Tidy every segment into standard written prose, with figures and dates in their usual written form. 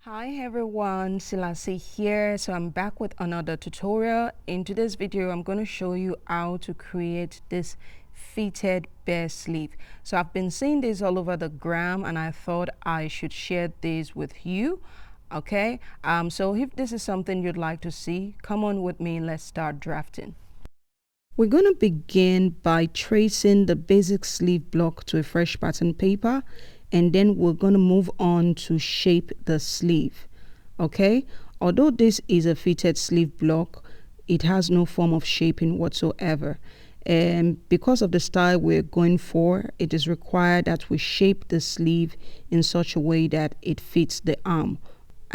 Hi everyone, Cilla Si here. So I'm back with another tutorial. In today's video, I'm going to show you how to create this fitted bear sleeve. So I've been seeing this all over the gram and I thought I should share this with you. Okay, so if this is something you'd like to see, come on with me, let's start drafting. We're going to begin by tracing the basic sleeve block to a fresh pattern paper, and then we're going to move on to shape the sleeve. Okay, although this is a fitted sleeve block, it has no form of shaping whatsoever, and because of the style we're going for, it is required that we shape the sleeve in such a way that it fits the arm.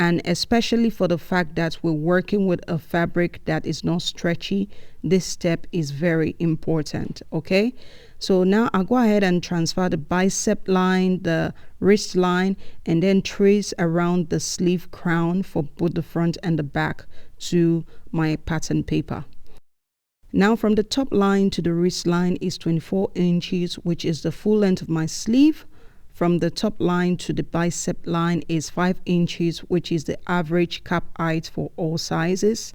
And especially for the fact that we're working with a fabric that is not stretchy, this step is very important. Okay, so now I'll go ahead and transfer the bicep line, the wrist line, and then trace around the sleeve crown for both the front and the back to my pattern paper. Now from the top line to the wrist line is 24 inches, which is the full length of my sleeve. From the top line to the bicep line is 5 inches, which is the average cap height for all sizes.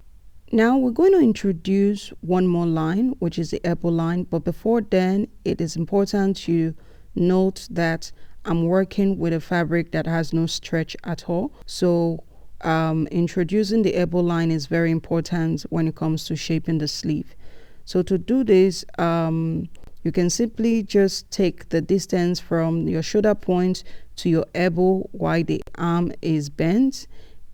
Now we're going to introduce one more line, which is the elbow line. But before then, it is important to note that I'm working with a fabric that has no stretch at all. So introducing the elbow line is very important when it comes to shaping the sleeve. So to do this, you can simply just take the distance from your shoulder point to your elbow while the arm is bent,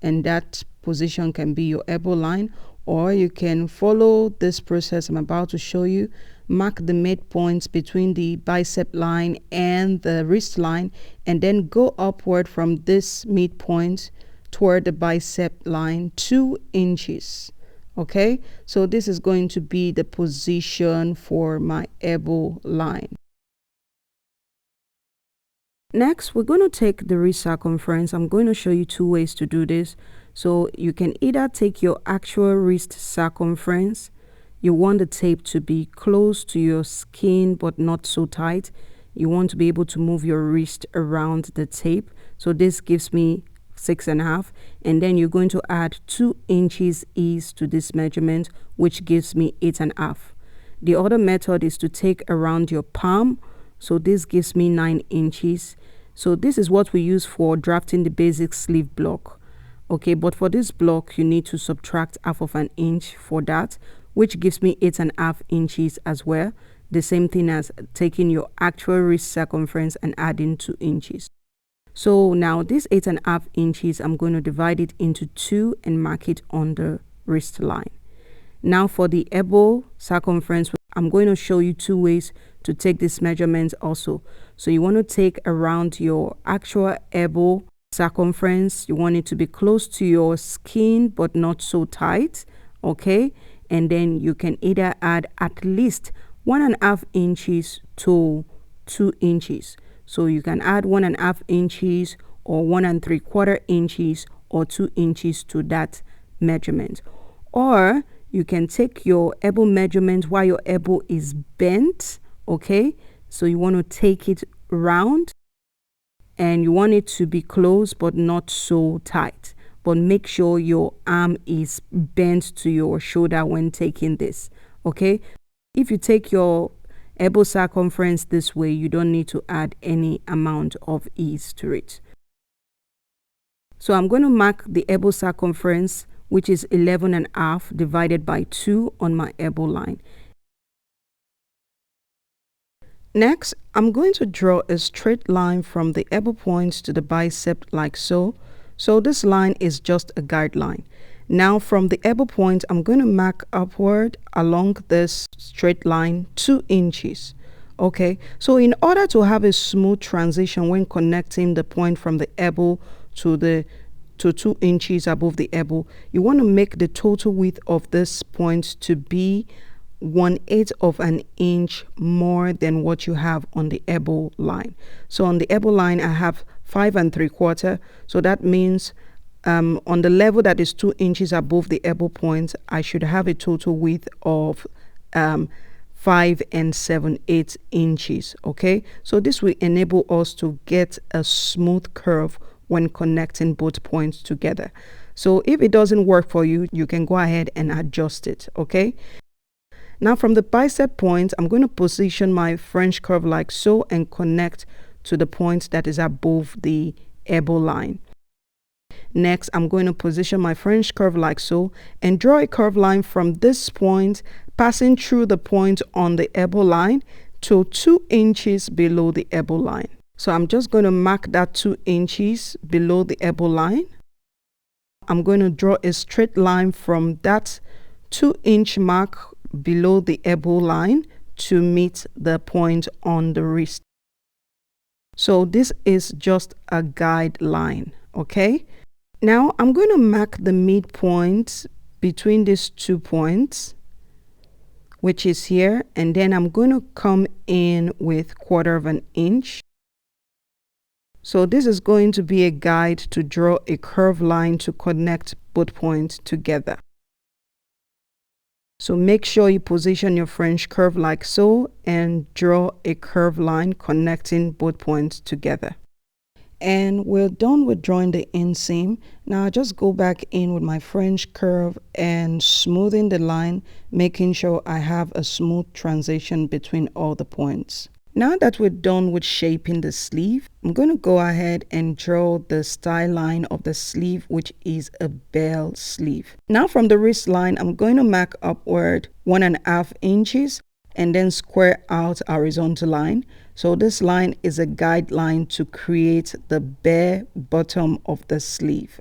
and that position can be your elbow line. Or you can follow this process I'm about to show you. Mark the midpoints between the bicep line and the wrist line, and then go upward from this midpoint toward the bicep line 2 inches. Okay, so this is going to be the position for my elbow line. Next, we're going to take the wrist circumference. I'm going to show you 2 ways to do this. So you can either take your actual wrist circumference. You want the tape to be close to your skin but not so tight. You want to be able to move your wrist around the tape. So this gives me 6.5, and then you're going to add 2 inches ease to this measurement, which gives me 8.5. The other method is to take around your palm. So this gives me 9 inches. So this is what we use for drafting the basic sleeve block. Okay, but for this block, you need to subtract 1/2 inch for that, which gives me 8.5 inches as well. The same thing as taking your actual wrist circumference and adding 2 inches. So now this 8.5 inches, I'm going to divide it into 2 and mark it on the wrist line. Now for the elbow circumference, I'm going to show you 2 ways to take this measurement also. So you want to take around your actual elbow circumference. You want it to be close to your skin but not so tight. Okay, and then you can either add at least 1.5 inches to 2 inches. So you can add 1.5 inches or 1 3/4 inches or 2 inches to that measurement. Or you can take your elbow measurement while your elbow is bent. Okay, so you want to take it round and you want it to be close but not so tight. But make sure your arm is bent to your shoulder when taking this. Okay, if you take your elbow circumference this way, you don't need to add any amount of ease to it. So I'm going to mark the elbow circumference, which is 11.5 divided by 2 on my elbow line. Next, I'm going to draw a straight line from the elbow point to the bicep like so. So this line is just a guideline. Now from the elbow point, I'm going to mark upward along this straight line 2 inches. Okay, so in order to have a smooth transition when connecting the point from the elbow to 2 inches above the elbow, you want to make the total width of this point to be 1/8 of an inch more than what you have on the elbow line. So on the elbow line, I have 5 3/4. So that means on the level that is 2 inches above the elbow point, I should have a total width of 5 7/8 inches. Okay, so this will enable us to get a smooth curve when connecting both points together. So if it doesn't work for you, you can go ahead and adjust it, okay? Now from the bicep point, I'm going to position my French curve like so and connect to the point that is above the elbow line. Next, I'm going to position my French curve like so and draw a curved line from this point, passing through the point on the elbow line to 2 inches below the elbow line. So I'm just going to mark that 2 inches below the elbow line. I'm going to draw a straight line from that 2-inch mark below the elbow line to meet the point on the wrist. So this is just a guideline, okay? Now I'm going to mark the midpoint between these 2 points, which is here, and then I'm going to come in with 1/4 of an inch. So this is going to be a guide to draw a curved line to connect both points together. So make sure you position your French curve like so and draw a curved line connecting both points together. And we're done with drawing the inseam. Now I just go back in with my French curve and smoothing the line, making sure I have a smooth transition between all the points. Now that we're done with shaping the sleeve, I'm going to go ahead and draw the style line of the sleeve, which is a bell sleeve. Now from the wrist line, I'm going to mark upward 1.5 inches and then square out a horizontal line. So this line is a guideline to create the bare bottom of the sleeve.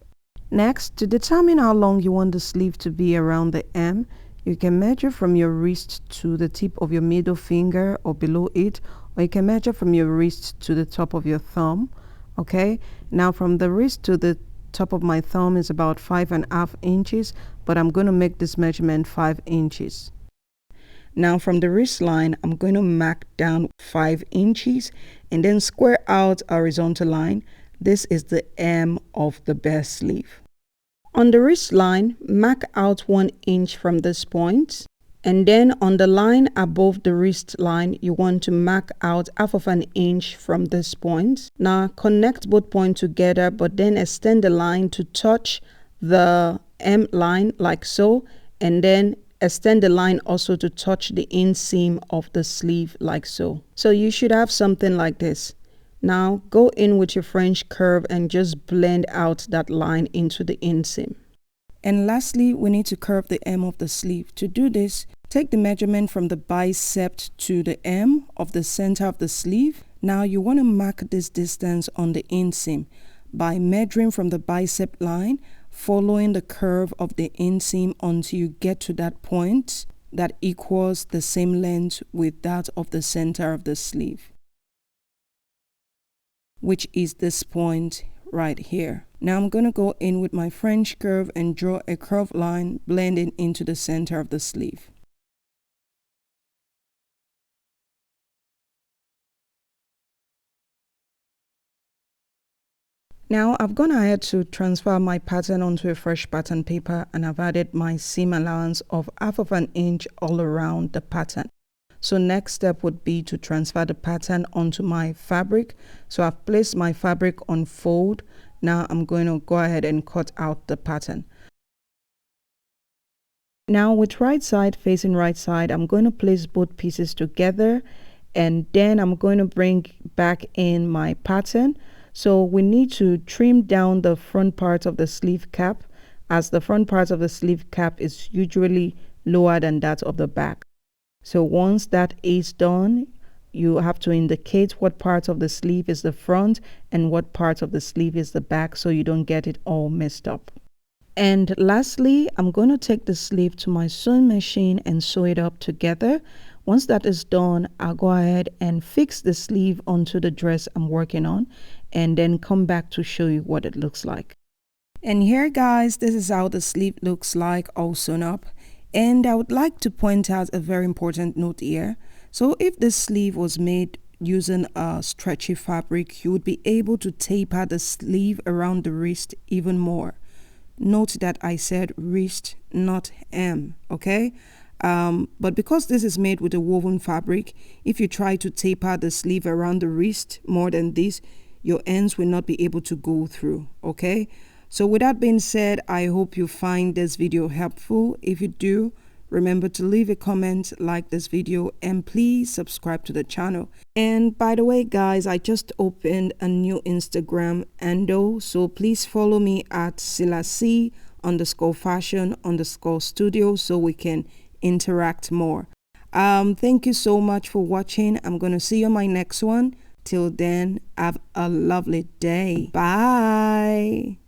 Next, to determine how long you want the sleeve to be around the hem, you can measure from your wrist to the tip of your middle finger or below it, or you can measure from your wrist to the top of your thumb. Okay, now from the wrist to the top of my thumb is about 5.5 inches, but I'm going to make this measurement 5 inches. Now from the wrist line, I'm going to mark down 5 inches and then square out a horizontal line. This is the hem of the bare sleeve. On the wrist line, mark out 1 inch from this point, and then on the line above the wrist line, you want to mark out 1/2 inch from this point. Now connect both points together, but then extend the line to touch the hem line like so, and then extend the line also to touch the inseam of the sleeve like so. So you should have something like this. Now go in with your French curve and just blend out that line into the inseam. And lastly, we need to curve the hem of the sleeve. To do this, take the measurement from the bicep to the hem of the center of the sleeve. Now you want to mark this distance on the inseam by measuring from the bicep line, following the curve of the inseam until you get to that point that equals the same length with that of the center of the sleeve, which is this point right here. Now I'm going to go in with my French curve and draw a curved line blending into the center of the sleeve. Now I've gone ahead to transfer my pattern onto a fresh pattern paper, and I've added my seam allowance of 1/2 inch all around the pattern. So next step would be to transfer the pattern onto my fabric. So I've placed my fabric on fold. Now I'm going to go ahead and cut out the pattern. Now with right side facing right side, I'm going to place both pieces together, and then I'm going to bring back in my pattern. So we need to trim down the front part of the sleeve cap, as the front part of the sleeve cap is usually lower than that of the back. So once that is done, you have to indicate what part of the sleeve is the front and what part of the sleeve is the back, so you don't get it all messed up. And lastly, I'm going to take the sleeve to my sewing machine and sew it up together. Once that is done, I'll go ahead and fix the sleeve onto the dress I'm working on, and then come back to show you what it looks like. And here guys, this is how the sleeve looks like all sewn up. And I would like to point out a very important note here. So if the sleeve was made using a stretchy fabric, you would be able to taper the sleeve around the wrist even more. Note that I said wrist, not hem, okay? But because this is made with a woven fabric, if you try to taper the sleeve around the wrist more than this, your ends will not be able to go through. Okay, so with that being said, I hope you find this video helpful. If you do, remember to leave a comment, like this video, and please subscribe to the channel. And by the way, guys, I just opened a new Instagram handle, so please follow me at Cilla Si _fashion_studio so we can interact more. Thank you so much for watching. I'm gonna see you on my next one. Till then, have a lovely day. Bye.